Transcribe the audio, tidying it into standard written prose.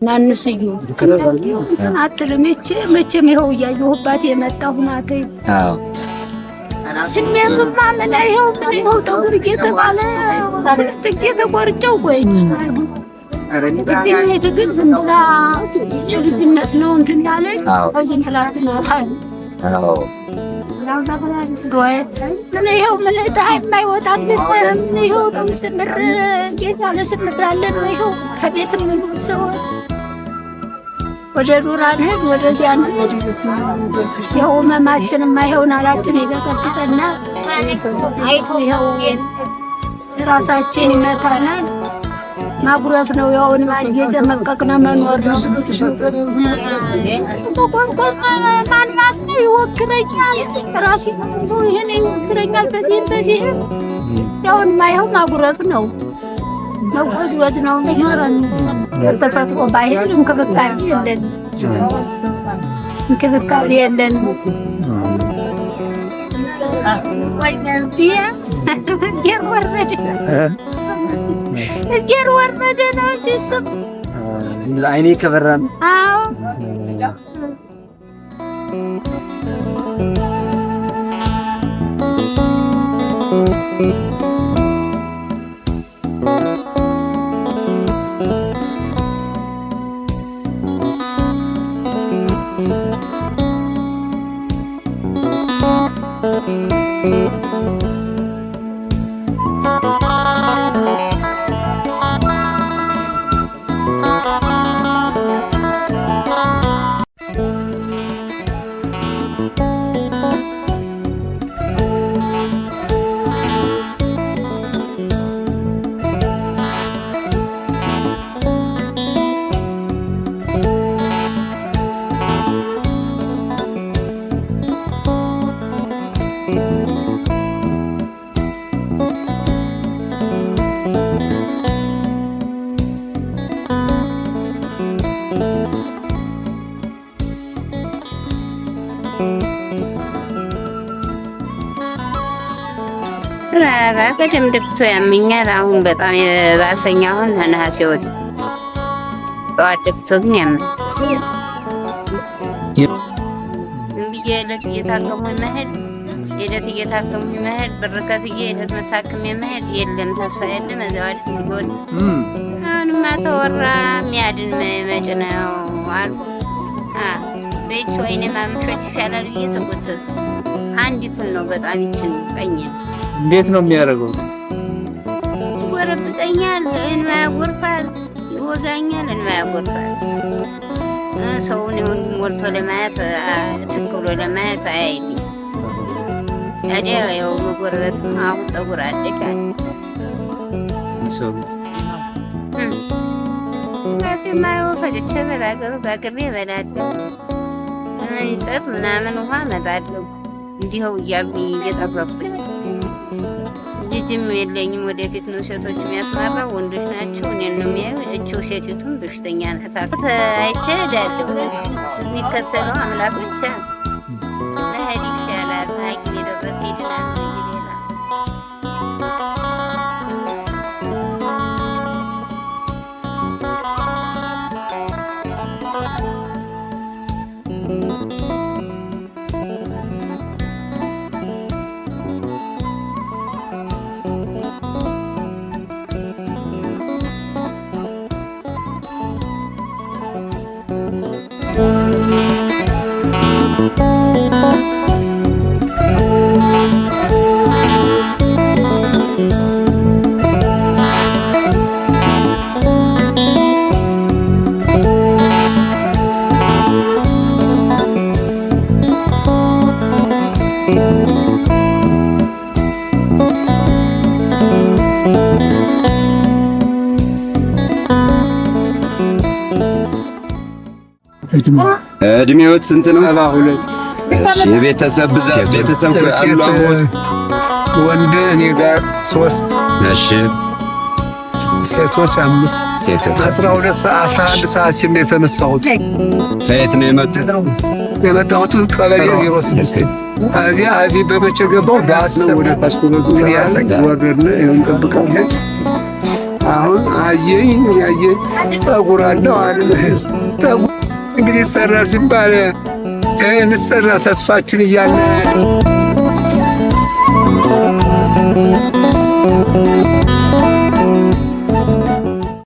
ናንስዩ አትልም መቼም ይኸው እያየሁባት የመጣሁ ናት። አዎ ስሜቱማ ምን ይኸው ጠጉር እየተባለ ሁለት ጊዜ ተቆርጨው ቆይ እዚህ ግን ዝም ብላ ልጅነት ነው እንትን ያለች ዝም ብላ ትኖራለች። አዎ ምን ይኸው ምን የማይወጣልን ምን ይኸው ስምር ጌታ ለስምር አለን ይኸው ከቤት የምንውል ሰዎች ወደ ዱር አንሄድ ወደዚያ አንሄድ። ይኸው ህመማችንማ ይኸው ናላችን ይበቀብጠናል። ይኸው ራሳችን ይመታናል። ማጉረፍ ነው ያውን ማን እየጨመቀቅን መኖር ነው። በቆንቆን ማንማት ነው ይወክረኛል። ራሴ ነው ይሄን ይወክረኛል። በዚህ ያውን ማየው ማጉረፍ ነው። መወዝወዝ ነው የሚኖረን። ተፈጥሮ ባይሄድ እንክብካቤ የለን። እግዜር ወረደ ነው እንጂ እሱም አይኔ ከበራን። አዎ ቀደም ድክቶ ያመኛል። አሁን በጣም የባሰኛ አሁን ነሐሴ ወጥ ጠዋት ድክቶ ግን ያመኛል። ብዬ ዕለት እየታከሙ መሄድ ብር ከፍዬ ዕለት መታከም መሄድ የለም ተስፋ የለም። እዚያው አይደል ይጎል አሁንማ ተወራ የሚያድን መጭ ነው አሉ። ቤት ወይኔ ማምሾት ይሻላል እየተጎተተ አንዲቱን ነው በጣም ይችን ቀኘን። እንዴት ነው የሚያደርገው? ይጎረብጠኛል፣ እንባ ያጎርፋል፣ ይወጋኛል፣ እንባ ያጎርፋል። ሰውን ይሁን ሞልቶ ለማየት ትክክሎ ለማየት አያይልኝ። ታዲያ ያው መጎረበት አሁን ጠጉር አደጋል ራሴማየው ፈጭቼ በላገሩ ጋግሬ እበላለሁ። እንጨት ምናምን ውሃ እመጣለሁ። እንዲኸው እያልኩኝ እየጠረኩኝ ልጅም የለኝም። ወደፊት ነው ሴቶች የሚያስመራው፣ ወንዶች ናቸው እኔን ነው የሚያዩ። እችው ሴቲቱን በሽተኛ ናት። አይቼ እሄዳለሁ። የሚከተለው አምላክ ብቻ ለሄድ ይሻላል። ሐኪም የደረሰ ይድናል ነው ሌላ እድሜዎት ስንት ነው? 72 የቤተሰብ ብዛት ቤተሰብ አሉ? ወንድ እኔ ጋር 3። እሺ ሴቶች 5 ሴቶች 12 ሰዓት 11 ሰዓት ሲል ነው የተነሳሁት። ከየት ነው የመጡት? የመጣሁት ቀበሌ 06 እዚህ በመቼ ገባሁ? በ10 ወደ ታች ወረድን። ይኸውም ጠብቃለን። አሁን አየኝ ጠጉር አለው አለ። ጠጉር እንግዲህ ይሰራል ሲባል እንሰራ ተስፋችን እያለ